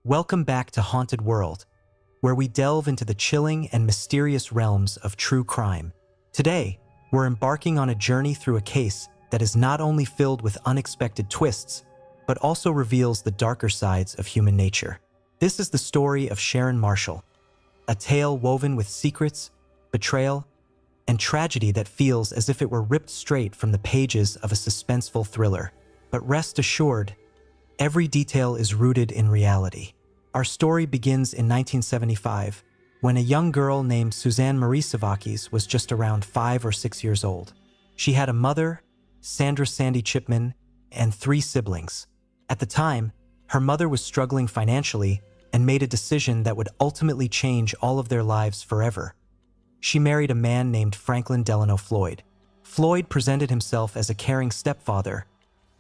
Welcome back to Haunted World, where we delve into the chilling and mysterious realms of true crime. Today, we're embarking on a journey through a case that is not only filled with unexpected twists, but also reveals the darker sides of human nature. This is the story of Sharon Marshall, a tale woven with secrets, betrayal, and tragedy that feels as if it were ripped straight from the pages of a suspenseful thriller. But rest assured, every detail is rooted in reality. Our story begins in 1975, when a young girl named Suzanne Marie Savakis was just around 5 or 6 years old. She had a mother, Sandra Sandy Chipman, and 3 siblings. At the time, her mother was struggling financially and made a decision that would ultimately change all of their lives forever. She married a man named Franklin Delano Floyd. Floyd presented himself as a caring stepfather,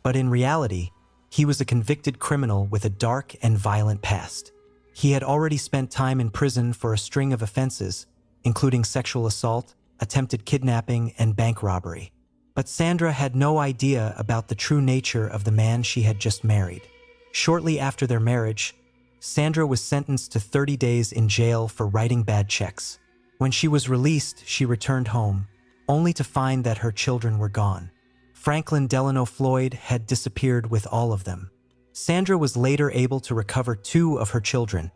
but in reality, he was a convicted criminal with a dark and violent past. He had already spent time in prison for a string of offenses, including sexual assault, attempted kidnapping, and bank robbery. But Sandra had no idea about the true nature of the man she had just married. Shortly after their marriage, Sandra was sentenced to 30 days in jail for writing bad checks. When she was released, she returned home, only to find that her children were gone. Franklin Delano Floyd had disappeared with all of them. Sandra was later able to recover 2 of her children,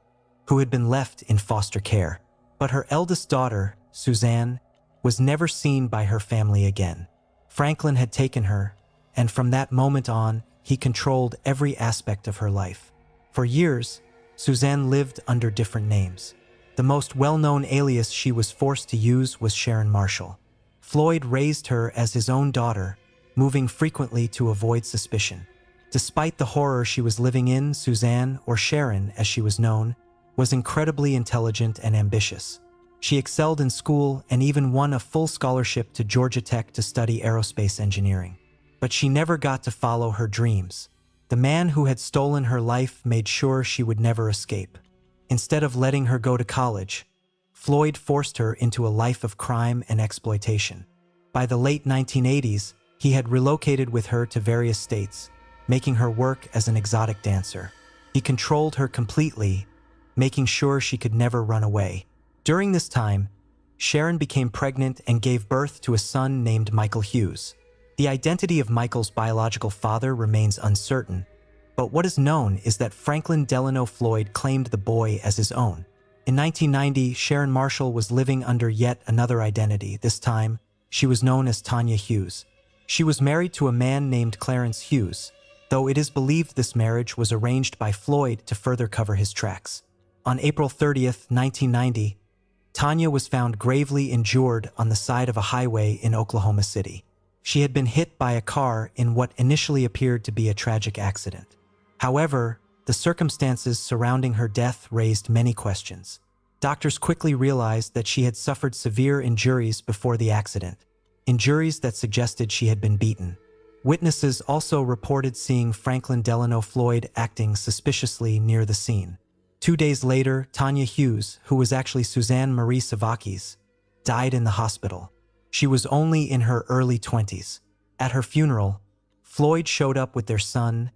who had been left in foster care. But her eldest daughter, Suzanne, was never seen by her family again. Franklin had taken her, and from that moment on, he controlled every aspect of her life. For years, Suzanne lived under different names. The most well-known alias she was forced to use was Sharon Marshall. Floyd raised her as his own daughter, moving frequently to avoid suspicion. Despite the horror she was living in, Suzanne, or Sharon as she was known, was incredibly intelligent and ambitious. She excelled in school and even won a full scholarship to Georgia Tech to study aerospace engineering. But she never got to follow her dreams. The man who had stolen her life made sure she would never escape. Instead of letting her go to college, Floyd forced her into a life of crime and exploitation. By the late 1980s, he had relocated with her to various states, making her work as an exotic dancer. He controlled her completely, making sure she could never run away. During this time, Sharon became pregnant and gave birth to a son named Michael Hughes. The identity of Michael's biological father remains uncertain, but what is known is that Franklin Delano Floyd claimed the boy as his own. In 1990, Sharon Marshall was living under yet another identity. This time, she was known as Tanya Hughes. She was married to a man named Clarence Hughes, though it is believed this marriage was arranged by Floyd to further cover his tracks. On April 30th, 1990, Tanya was found gravely injured on the side of a highway in Oklahoma City. She had been hit by a car in what initially appeared to be a tragic accident. However, the circumstances surrounding her death raised many questions. Doctors quickly realized that she had suffered severe injuries before the accident, injuries that suggested she had been beaten. Witnesses also reported seeing Franklin Delano Floyd acting suspiciously near the scene. 2 days later, Tanya Hughes, who was actually Suzanne Marie Savakis, died in the hospital. She was only in her early 20s. At her funeral, Floyd showed up with their son,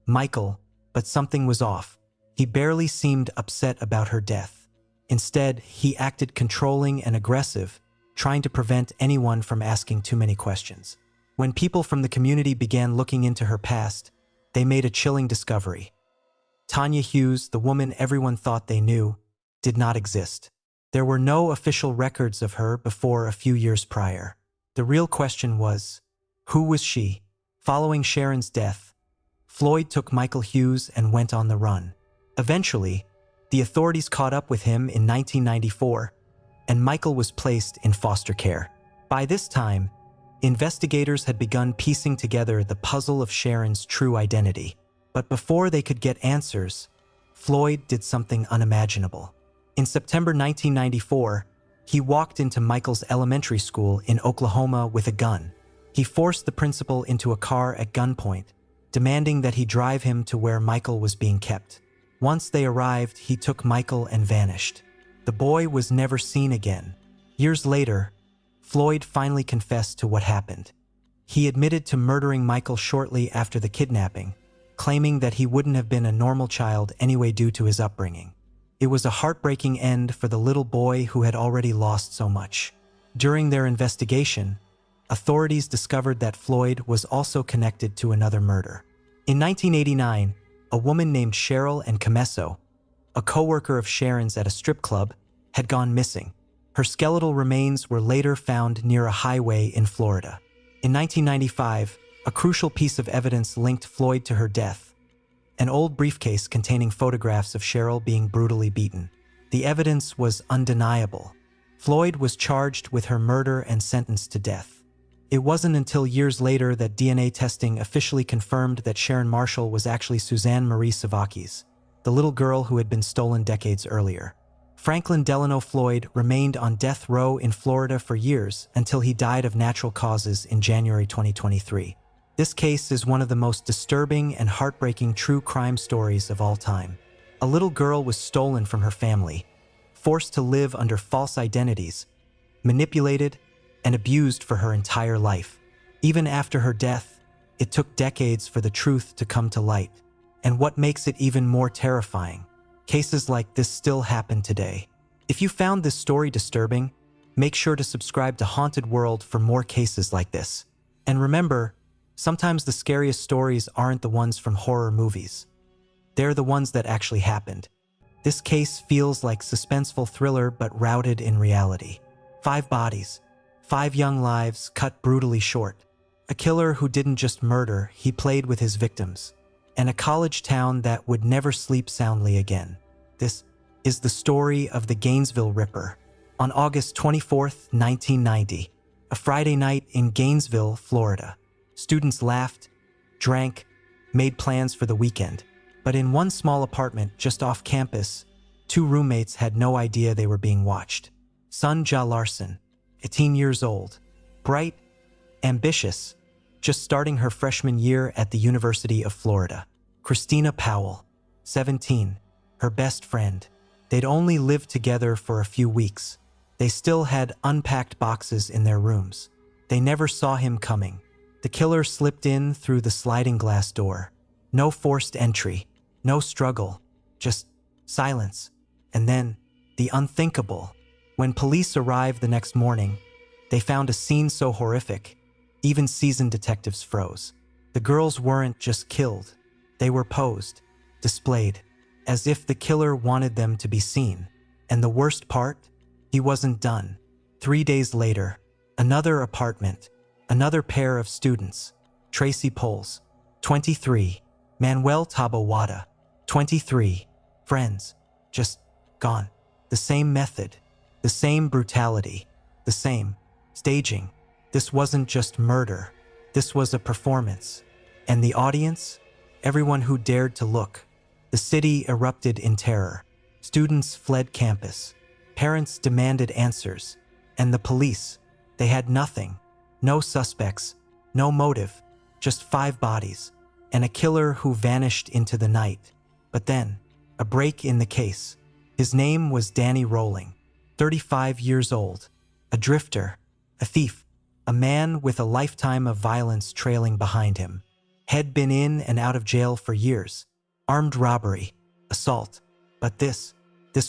Michael, but something was off. He barely seemed upset about her death. Instead, he acted controlling and aggressive, trying to prevent anyone from asking too many questions. When people from the community began looking into her past, they made a chilling discovery. Tanya Hughes, the woman everyone thought they knew, did not exist. There were no official records of her before a few years prior. The real question was, who was she? Following Sharon's death, Floyd took Michael Hughes and went on the run. Eventually, the authorities caught up with him in 1994, and Michael was placed in foster care. By this time, investigators had begun piecing together the puzzle of Sharon's true identity. But before they could get answers, Floyd did something unimaginable. In September 1994, he walked into Michael's elementary school in Oklahoma with a gun. He forced the principal into a car at gunpoint, demanding that he drive him to where Michael was being kept. Once they arrived, he took Michael and vanished. The boy was never seen again. Years later, Floyd finally confessed to what happened. He admitted to murdering Michael shortly after the kidnapping, claiming that he wouldn't have been a normal child anyway due to his upbringing. It was a heartbreaking end for the little boy who had already lost so much. During their investigation, authorities discovered that Floyd was also connected to another murder. In 1989, a woman named Cheryl Nkomeso, a co-worker of Sharon's at a strip club, had gone missing. Her skeletal remains were later found near a highway in Florida. In 1995, a crucial piece of evidence linked Floyd to her death: an old briefcase containing photographs of Cheryl being brutally beaten. The evidence was undeniable. Floyd was charged with her murder and sentenced to death. It wasn't until years later that DNA testing officially confirmed that Sharon Marshall was actually Suzanne Marie Savakis, the little girl who had been stolen decades earlier. Franklin Delano Floyd remained on death row in Florida for years until he died of natural causes in January 2023. This case is one of the most disturbing and heartbreaking true crime stories of all time. A little girl was stolen from her family, forced to live under false identities, manipulated, and abused for her entire life. Even after her death, it took decades for the truth to come to light. And what makes it even more terrifying, cases like this still happen today. If you found this story disturbing, make sure to subscribe to Haunted World for more cases like this. And remember, sometimes the scariest stories aren't the ones from horror movies. They're the ones that actually happened. This case feels like suspenseful thriller but rooted in reality. 5 bodies, 5 young lives cut brutally short. A killer who didn't just murder, he played with his victims. And a college town that would never sleep soundly again. This is the story of the Gainesville Ripper. On August 24, 1990, a Friday night in Gainesville, Florida, students laughed, drank, made plans for the weekend. But in one small apartment just off campus, 2 roommates had no idea they were being watched. Sunja Larson, 18 years old, bright, ambitious, just starting her freshman year at the University of Florida. Christina Powell, 17, her best friend. They'd only lived together for a few weeks. They still had unpacked boxes in their rooms. They never saw him coming. The killer slipped in through the sliding glass door. No forced entry, no struggle, just silence. And then, the unthinkable. When police arrived the next morning, they found a scene so horrific, even seasoned detectives froze. The girls weren't just killed. They were posed, displayed, as if the killer wanted them to be seen. And the worst part? He wasn't done. 3 days later, another apartment, another pair of students. Tracy Poles, 23, Manuel Tabawada, 23, friends, just gone. The same method, the same brutality, the same staging. This wasn't just murder. This was a performance. And the audience? Everyone who dared to look. The city erupted in terror. Students fled campus. Parents demanded answers. And the police, they had nothing. No suspects, no motive, just 5 bodies, and a killer who vanished into the night. But then, a break in the case. His name was Danny Rolling, 35 years old, a drifter, a thief, a man with a lifetime of violence trailing behind him. Had been in and out of jail for years. Armed robbery, assault. But this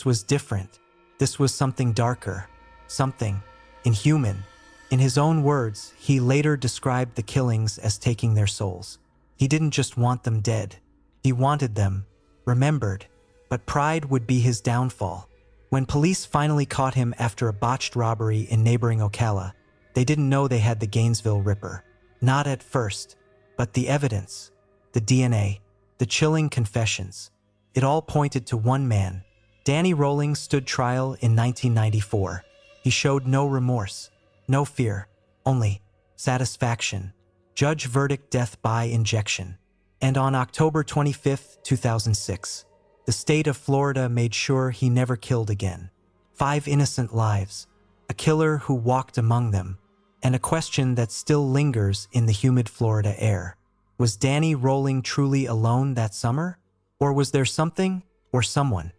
was different. This was something darker, something inhuman. In his own words, he later described the killings as taking their souls. He didn't just want them dead. He wanted them remembered. But pride would be his downfall. When police finally caught him after a botched robbery in neighboring Ocala, they didn't know they had the Gainesville Ripper. Not at first, but the evidence, the DNA, the chilling confessions, it all pointed to one man. Danny Rolling stood trial in 1994. He showed no remorse, no fear, only satisfaction. Judge verdict death by injection. And on October 25, 2006, the state of Florida made sure he never killed again. 5 innocent lives, a killer who walked among them, and a question that still lingers in the humid Florida air. Was Danny Rolling truly alone that summer? Or was there something, or someone,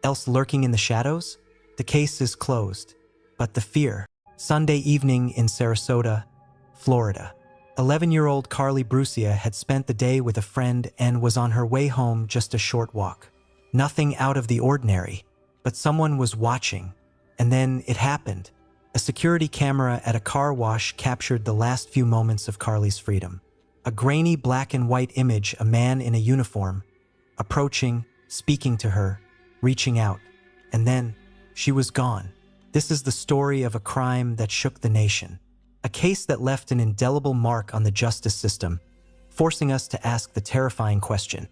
else lurking in the shadows? The case is closed, but the fear. Sunday evening in Sarasota, Florida. 11-year-old Carly Brucia had spent the day with a friend and was on her way home, just a short walk. Nothing out of the ordinary, but someone was watching. And then it happened. A security camera at a car wash captured the last few moments of Carly's freedom. A grainy black and white image, a man in a uniform, approaching, speaking to her, reaching out. And then she was gone. This is the story of a crime that shook the nation. A case that left an indelible mark on the justice system, forcing us to ask the terrifying question: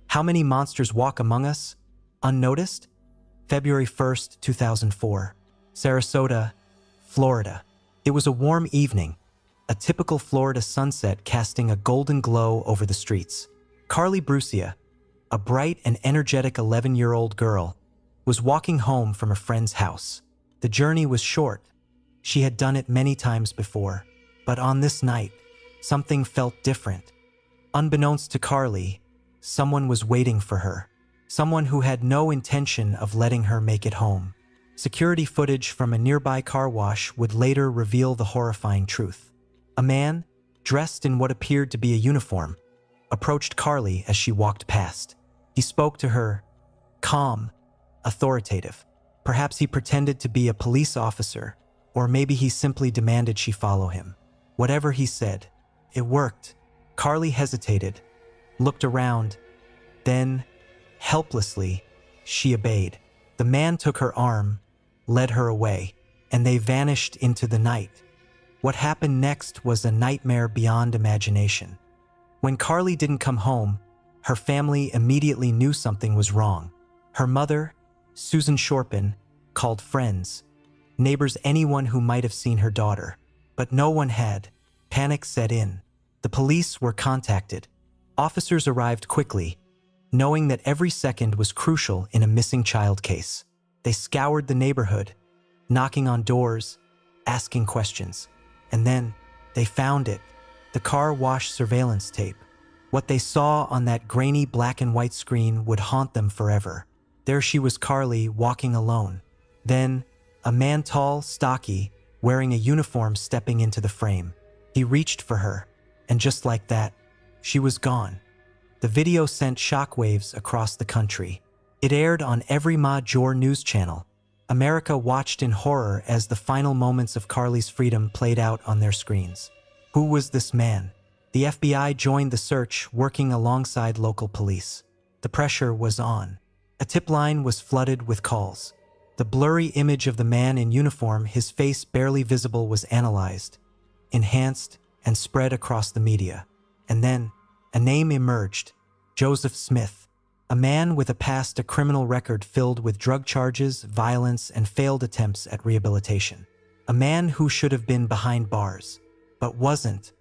how many monsters walk among us, unnoticed? February 1st, 2004. Sarasota, Florida. It was a warm evening, a typical Florida sunset casting a golden glow over the streets. Carly Brucia, a bright and energetic 11-year-old girl, was walking home from a friend's house. The journey was short. She had done it many times before, but on this night, something felt different. Unbeknownst to Carly, someone was waiting for her. Someone who had no intention of letting her make it home. Security footage from a nearby car wash would later reveal the horrifying truth. A man, dressed in what appeared to be a uniform, approached Carly as she walked past. He spoke to her, calm, authoritative. Perhaps he pretended to be a police officer, or maybe he simply demanded she follow him. Whatever he said, it worked. Carly hesitated, looked around, then, helplessly, she obeyed. The man took her arm, led her away, and they vanished into the night. What happened next was a nightmare beyond imagination. When Carly didn't come home, her family immediately knew something was wrong. Her mother, Susan Shorpen, called friends, neighbors, anyone who might have seen her daughter. But no one had. Panic set in. The police were contacted. Officers arrived quickly, knowing that every second was crucial in a missing child case. They scoured the neighborhood, knocking on doors, asking questions. And then they found it, the car wash surveillance tape. What they saw on that grainy black and white screen would haunt them forever. There she was, Carly, walking alone. Then, a man, tall, stocky, wearing a uniform, stepping into the frame. He reached for her, and just like that, she was gone. The video sent shockwaves across the country. It aired on every major news channel. America watched in horror as the final moments of Carly's freedom played out on their screens. Who was this man? The FBI joined the search, working alongside local police. The pressure was on. A tip line was flooded with calls. The blurry image of the man in uniform, his face barely visible, was analyzed, enhanced, and spread across the media. And then, a name emerged: Joseph Smith, a man with a past, a criminal record filled with drug charges, violence, and failed attempts at rehabilitation. A man who should have been behind bars, but wasn't.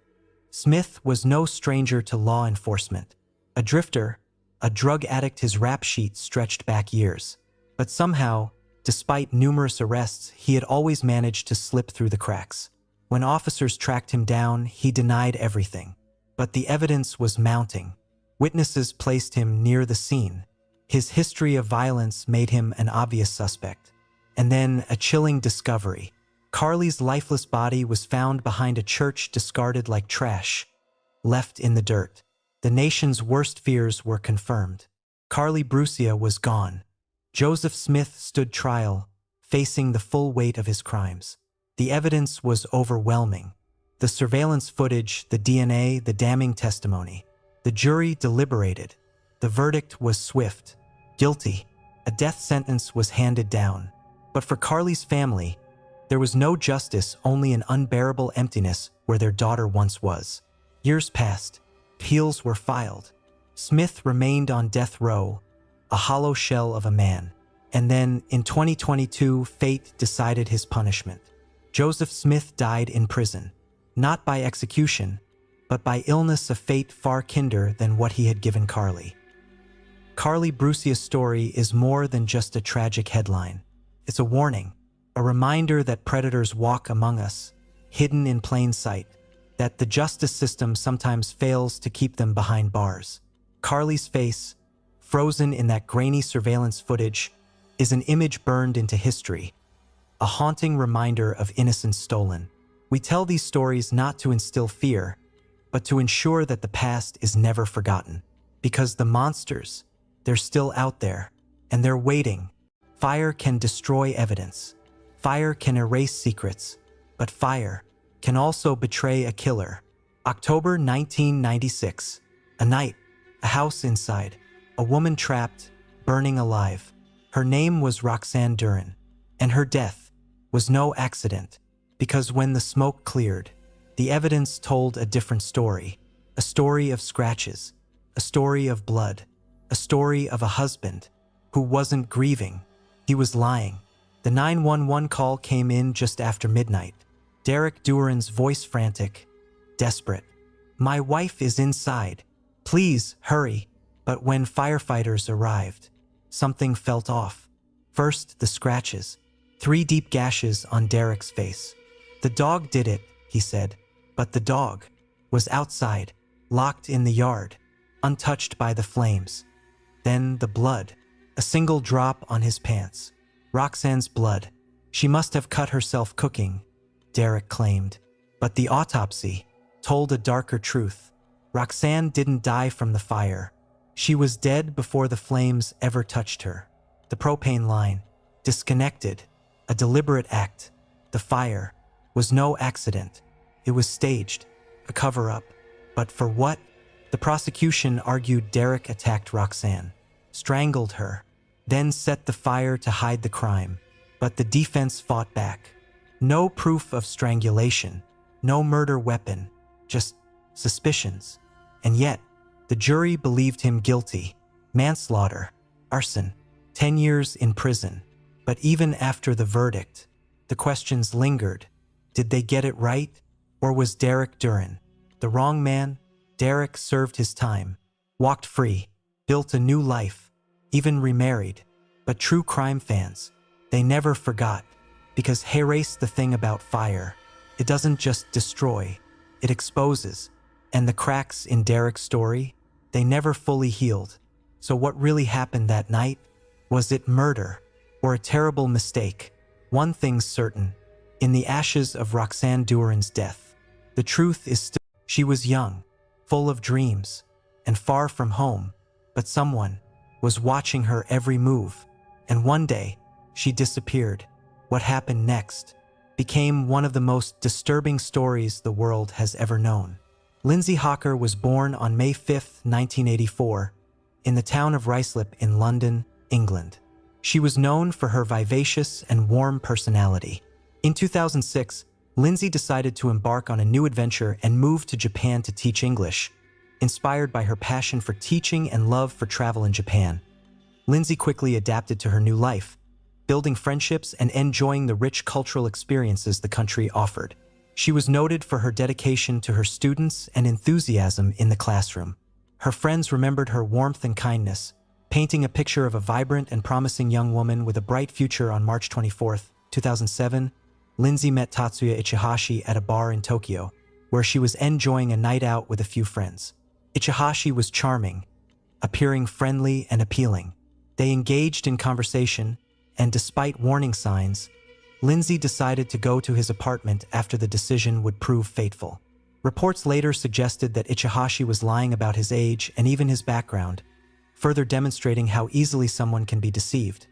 Smith was no stranger to law enforcement. A drifter, a drug addict, his rap sheet stretched back years. But somehow, despite numerous arrests, he had always managed to slip through the cracks. When officers tracked him down, he denied everything. But the evidence was mounting. Witnesses placed him near the scene. His history of violence made him an obvious suspect. And then a chilling discovery. Carly's lifeless body was found behind a church, discarded like trash, left in the dirt. The nation's worst fears were confirmed. Carly Brucia was gone. Joseph Smith stood trial, facing the full weight of his crimes. The evidence was overwhelming. The surveillance footage, the DNA, the damning testimony. The jury deliberated. The verdict was swift. Guilty. A death sentence was handed down. But for Carly's family, there was no justice, only an unbearable emptiness where their daughter once was. Years passed. Appeals were filed. Smith remained on death row, a hollow shell of a man. And then, in 2022, fate decided his punishment. Joseph Smith died in prison, not by execution, but by illness, a fate far kinder than what he had given Carly. Carly Brucia's story is more than just a tragic headline. It's a warning, a reminder that predators walk among us, hidden in plain sight, that the justice system sometimes fails to keep them behind bars. Carly's face, frozen in that grainy surveillance footage, is an image burned into history, a haunting reminder of innocence stolen. We tell these stories not to instill fear, but to ensure that the past is never forgotten. Because the monsters, they're still out there, and they're waiting. Fire can destroy evidence. Fire can erase secrets, but fire can also betray a killer. October 1996. A night, a house inside, a woman trapped, burning alive. Her name was Roxanne Duran, and her death was no accident, because when the smoke cleared, the evidence told a different story. A story of scratches, a story of blood, a story of a husband who wasn't grieving, he was lying. The 911 call came in just after midnight. Derek Duran's voice frantic, desperate. "My wife is inside. Please, hurry." But when firefighters arrived, something felt off. First, the scratches, 3 deep gashes on Derek's face. "The dog did it," he said, but the dog was outside, locked in the yard, untouched by the flames. Then the blood, a single drop on his pants. Roxanne's blood. She must have cut herself cooking, Derek claimed. But the autopsy told a darker truth. Roxanne didn't die from the fire. She was dead before the flames ever touched her. The propane line, disconnected, a deliberate act. The fire was no accident. It was staged, a cover-up. But for what? The prosecution argued Derek attacked Roxanne, strangled her, then set the fire to hide the crime. But the defense fought back. No proof of strangulation, no murder weapon, just suspicions. And yet, the jury believed him guilty. Manslaughter, arson, 10 years in prison. But even after the verdict, the questions lingered. Did they get it right? Or was Derek Duran the wrong man? Derek served his time, walked free, built a new life, even remarried. But true crime fans, they never forgot. Because here's the thing about fire. It doesn't just destroy, it exposes. And the cracks in Derek's story, they never fully healed. So what really happened that night? Was it murder or a terrible mistake? One thing's certain. In the ashes of Roxanne Duran's death, the truth is still. She was young, full of dreams, and far from home, but someone was watching her every move. And one day, she disappeared. What happened next became one of the most disturbing stories the world has ever known. Lindsay Hawker was born on May 5, 1984, in the town of Ruislip in London, England. She was known for her vivacious and warm personality. In 2006, Lindsay decided to embark on a new adventure and moved to Japan to teach English. Inspired by her passion for teaching and love for travel in Japan, Lindsay quickly adapted to her new life, building friendships and enjoying the rich cultural experiences the country offered. She was noted for her dedication to her students and enthusiasm in the classroom. Her friends remembered her warmth and kindness, painting a picture of a vibrant and promising young woman with a bright future. On March 24, 2007, Lindsay met Tatsuya Ichihashi at a bar in Tokyo, where she was enjoying a night out with a few friends. Ichihashi was charming, appearing friendly and appealing. They engaged in conversation, and despite warning signs, Lindsay decided to go to his apartment after the decision would prove fateful. Reports later suggested that Ichihashi was lying about his age and even his background, further demonstrating how easily someone can be deceived.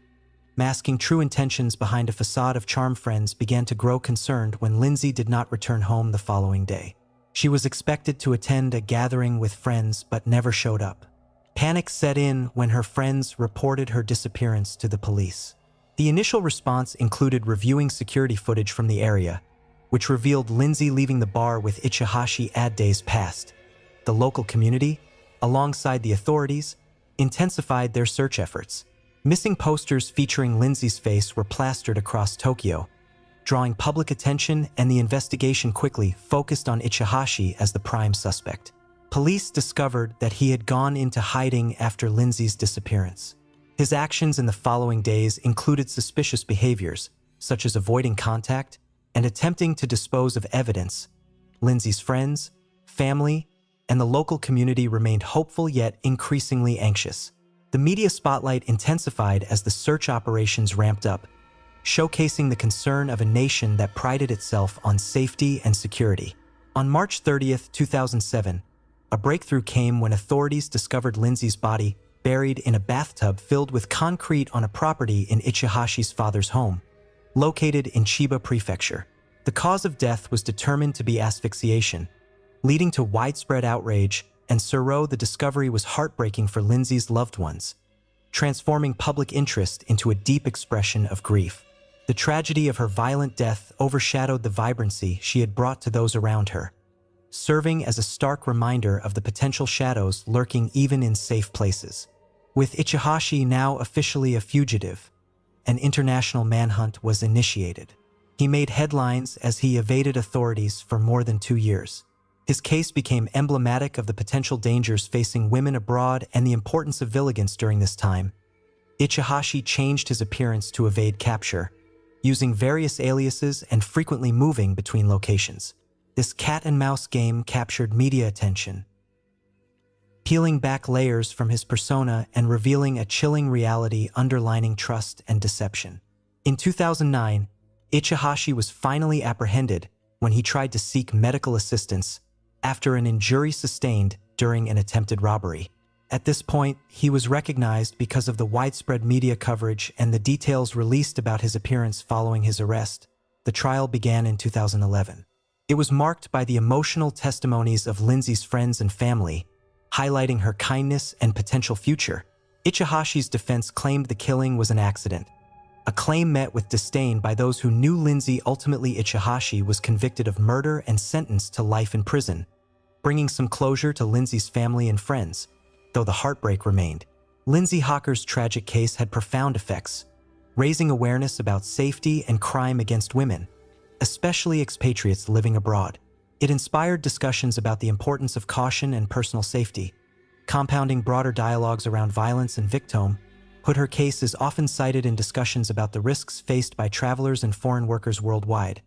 Masking true intentions behind a facade of charm, friends began to grow concerned when Lindsay did not return home the following day. She was expected to attend a gathering with friends but never showed up. Panic set in when her friends reported her disappearance to the police. The initial response included reviewing security footage from the area, which revealed Lindsay leaving the bar with Ichihashi days past. The local community, alongside the authorities, intensified their search efforts. Missing posters featuring Lindsay's face were plastered across Tokyo, drawing public attention, and the investigation quickly focused on Ichihashi as the prime suspect. Police discovered that he had gone into hiding after Lindsay's disappearance. His actions in the following days included suspicious behaviors, such as avoiding contact and attempting to dispose of evidence. Lindsay's friends, family, and the local community remained hopeful yet increasingly anxious. The media spotlight intensified as the search operations ramped up, showcasing the concern of a nation that prided itself on safety and security. On March 30th, 2007, a breakthrough came when authorities discovered Lindsay's body buried in a bathtub filled with concrete on a property in Ichihashi's father's home, located in Chiba Prefecture. The cause of death was determined to be asphyxiation, leading to widespread outrage, and the discovery was heartbreaking for Lindsay's loved ones, transforming public interest into a deep expression of grief. The tragedy of her violent death overshadowed the vibrancy she had brought to those around her, serving as a stark reminder of the potential shadows lurking even in safe places. With Ichihashi now officially a fugitive, an international manhunt was initiated. He made headlines as he evaded authorities for more than 2 years. His case became emblematic of the potential dangers facing women abroad and the importance of vigilance during this time. Ichihashi changed his appearance to evade capture, using various aliases and frequently moving between locations. This cat-and-mouse game captured media attention, peeling back layers from his persona and revealing a chilling reality underlining trust and deception. In 2009, Ichihashi was finally apprehended when he tried to seek medical assistance after an injury sustained during an attempted robbery. At this point, he was recognized because of the widespread media coverage and the details released about his appearance following his arrest. The trial began in 2011. It was marked by the emotional testimonies of Lindsay's friends and family, highlighting her kindness and potential future. Ichihashi's defense claimed the killing was an accident, a claim met with disdain by those who knew Lindsay. Ultimately, Ichihashi was convicted of murder and sentenced to life in prison, bringing some closure to Lindsay's family and friends, though the heartbreak remained. Lindsay Hawker's tragic case had profound effects, raising awareness about safety and crime against women, especially expatriates living abroad. It inspired discussions about the importance of caution and personal safety, compounding broader dialogues around violence and victim. Her case is often cited in discussions about the risks faced by travelers and foreign workers worldwide,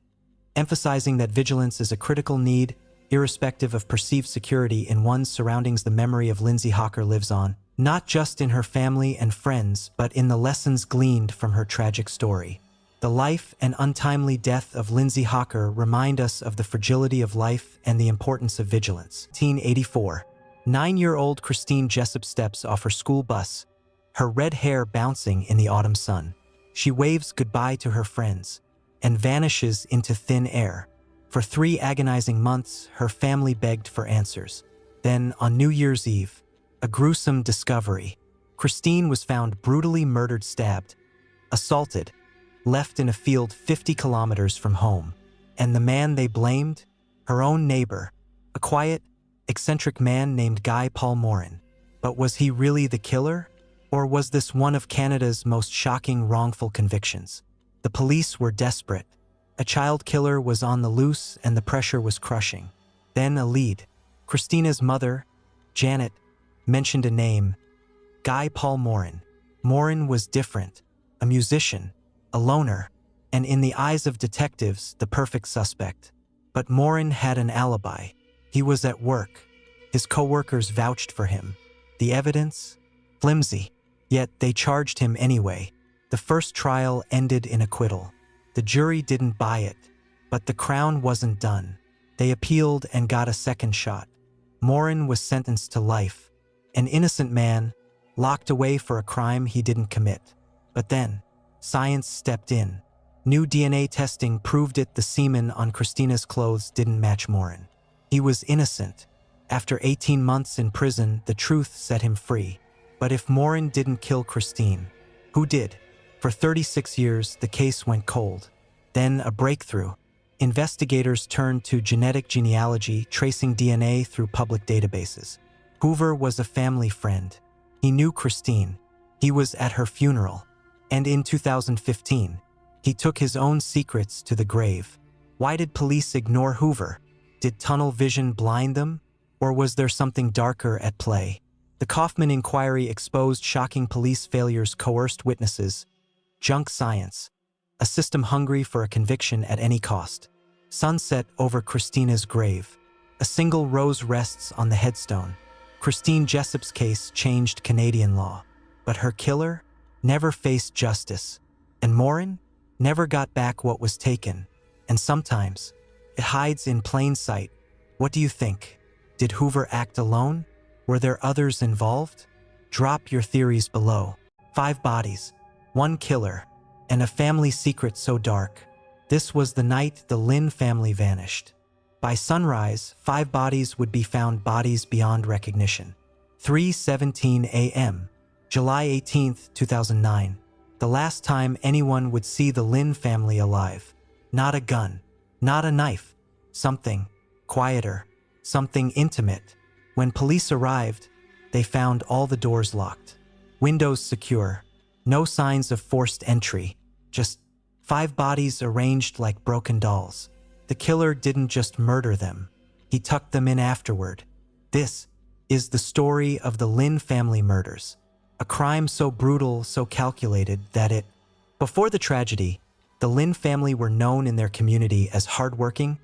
emphasizing that vigilance is a critical need, irrespective of perceived security in one's surroundings. The memory of Lindsay Hawker lives on, not just in her family and friends, but in the lessons gleaned from her tragic story. The life and untimely death of Lindsay Hawker remind us of the fragility of life and the importance of vigilance. 1984. 9-year-old Christine Jessup steps off her school bus, her red hair bouncing in the autumn sun. She waves goodbye to her friends and vanishes into thin air. For 3 agonizing months, her family begged for answers. Then, on New Year's Eve, a gruesome discovery. Christine was found brutally murdered, stabbed, assaulted, left in a field 50 kilometers from home. And the man they blamed? Her own neighbor, a quiet, eccentric man named Guy Paul Morin. But was he really the killer? Or was this one of Canada's most shocking wrongful convictions? The police were desperate. A child killer was on the loose and the pressure was crushing. Then a lead. Christina's mother, Janet, mentioned a name: Guy Paul Morin. Morin was different, a musician, a loner, and in the eyes of detectives, the perfect suspect. But Morin had an alibi. He was at work. His co-workers vouched for him. The evidence? Flimsy. Yet they charged him anyway. The first trial ended in acquittal. The jury didn't buy it, but the Crown wasn't done. They appealed and got a second shot. Morin was sentenced to life, an innocent man, locked away for a crime he didn't commit. But then, science stepped in. New DNA testing proved it. The semen on Christina's clothes didn't match Morin. He was innocent. After 18 months in prison, the truth set him free. But if Morin didn't kill Christine, who did? For 36 years, the case went cold. Then a breakthrough. Investigators turned to genetic genealogy, tracing DNA through public databases. Hoover was a family friend. He knew Christine. He was at her funeral. And in 2015, he took his own secrets to the grave. Why did police ignore Hoover? Did tunnel vision blind them? Or was there something darker at play? The Kaufman inquiry exposed shocking police failures, coerced witnesses, junk science, a system hungry for a conviction at any cost. Sunset over Christina's grave. A single rose rests on the headstone. Christine Jessup's case changed Canadian law, but her killer never faced justice, and Morin never got back what was taken. And sometimes, it hides in plain sight, What do you think? Did Hoover act alone? Were there others involved? Drop your theories below. 5 bodies, 1 killer, and a family secret so dark. This was the night the Lynn family vanished. By sunrise, 5 bodies would be found, bodies beyond recognition. 3:17 a.m., July 18, 2009. The last time anyone would see the Lynn family alive. Not a gun, not a knife. Something quieter, something intimate. When police arrived, they found all the doors locked, windows secure, no signs of forced entry, just 5 bodies arranged like broken dolls. The killer didn't just murder them, he tucked them in afterward. This is the story of the Lynn family murders, a crime so brutal, so calculated that it... Before the tragedy, the Lynn family were known in their community as hardworking,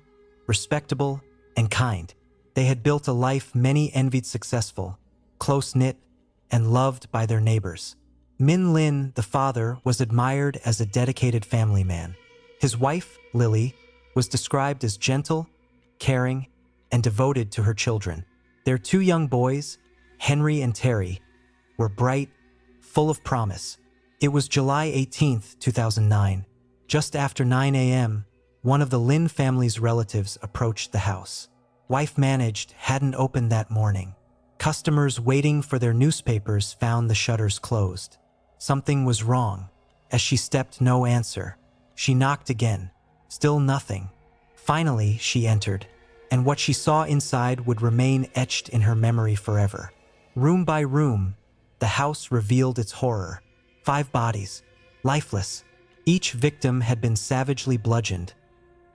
respectable, and kind. They had built a life many envied, successful, close-knit, and loved by their neighbors. Min Lin, the father, was admired as a dedicated family man. His wife, Lily, was described as gentle, caring, and devoted to her children. Their 2 young boys, Henry and Terry, were bright, full of promise. It was July 18, 2009. Just after 9 a.m., one of the Lynn family's relatives approached the house. Wife managed hadn't opened that morning. Customers waiting for their newspapers found the shutters closed. Something was wrong. As she stepped, no answer. She knocked again. Still nothing. Finally, she entered, and what she saw inside would remain etched in her memory forever. Room by room, the house revealed its horror. 5 bodies, lifeless. Each victim had been savagely bludgeoned,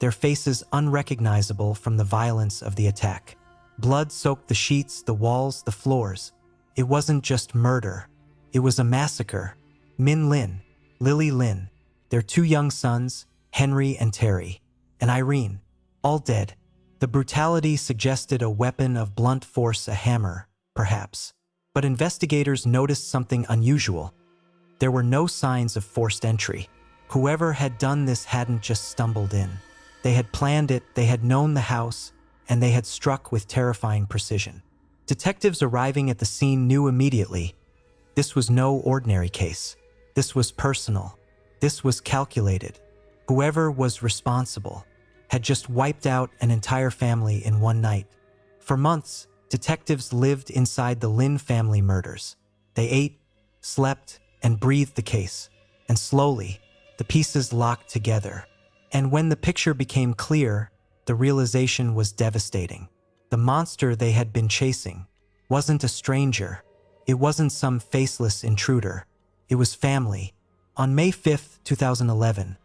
their faces unrecognizable from the violence of the attack. Blood soaked the sheets, the walls, the floors. It wasn't just murder. It was a massacre. Min Lin, Lily Lin, their 2 young sons, Henry and Terry, and Irene, all dead. The brutality suggested a weapon of blunt force, a hammer, perhaps. But investigators noticed something unusual. There were no signs of forced entry. Whoever had done this hadn't just stumbled in. They had planned it, they had known the house, and they had struck with terrifying precision. Detectives arriving at the scene knew immediately. This was no ordinary case. This was personal. This was calculated. Whoever was responsible had just wiped out an entire family in one night. For months, detectives lived inside the Lynn family murders. They ate, slept, and breathed the case. And slowly, the pieces locked together. And when the picture became clear, the realization was devastating. The monster they had been chasing wasn't a stranger. It wasn't some faceless intruder. It was family. On May 5, 2011,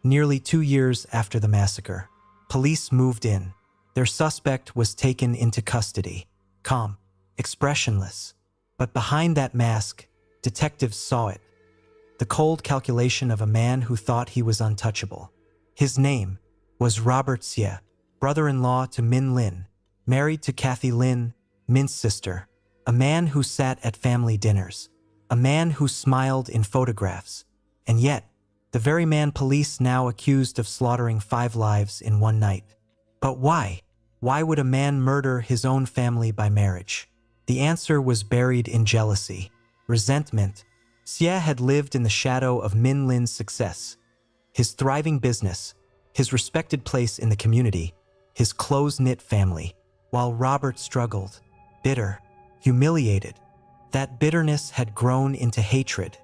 nearly 2 years after the massacre, police moved in. Their suspect was taken into custody, calm, expressionless. But behind that mask, detectives saw it. The cold calculation of a man who thought he was untouchable. His name was Robert Xie, brother-in-law to Min Lin, married to Kathy Lin, Min's sister, a man who sat at family dinners, a man who smiled in photographs, and yet, the very man police now accused of slaughtering 5 lives in one night. But why? Why would a man murder his own family by marriage? The answer was buried in jealousy, resentment. Xie had lived in the shadow of Min Lin's success, his thriving business, his respected place in the community, his close-knit family, while Robert struggled, bitter, humiliated. That bitterness had grown into hatred,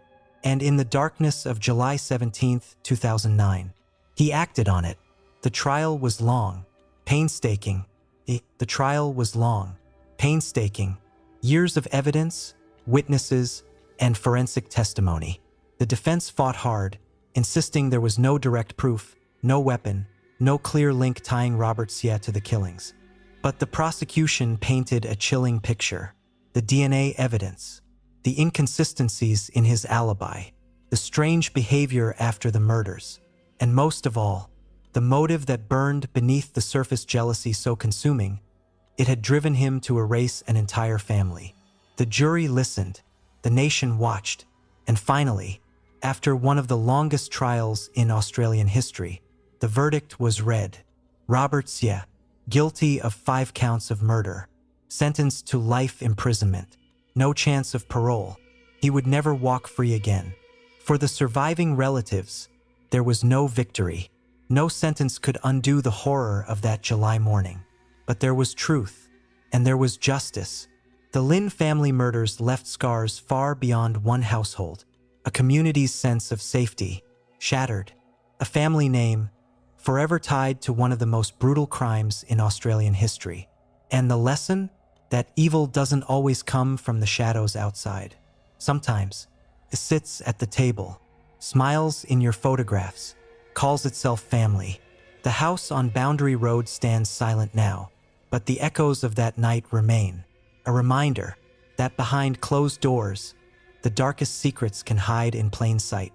and in the darkness of July 17, 2009, he acted on it. The trial was long, painstaking. The trial was long, painstaking. Years of evidence, witnesses, and forensic testimony. The defense fought hard, insisting there was no direct proof, no weapon, no clear link tying Robert Xie to the killings. But the prosecution painted a chilling picture. The DNA evidence, the inconsistencies in his alibi, the strange behavior after the murders, and most of all, the motive that burned beneath the surface, jealousy so consuming, it had driven him to erase an entire family. The jury listened, the nation watched, and finally, after one of the longest trials in Australian history, the verdict was read. Robert Xie, guilty of 5 counts of murder, sentenced to life imprisonment, no chance of parole. He would never walk free again. For the surviving relatives, there was no victory. No sentence could undo the horror of that July morning. But there was truth, and there was justice. The Lin family murders left scars far beyond one household, a community's sense of safety shattered, a family name forever tied to one of the most brutal crimes in Australian history. And the lesson? That evil doesn't always come from the shadows outside. Sometimes it sits at the table, smiles in your photographs, calls itself family. The house on Boundary Road stands silent now, but the echoes of that night remain, a reminder that behind closed doors, the darkest secrets can hide in plain sight.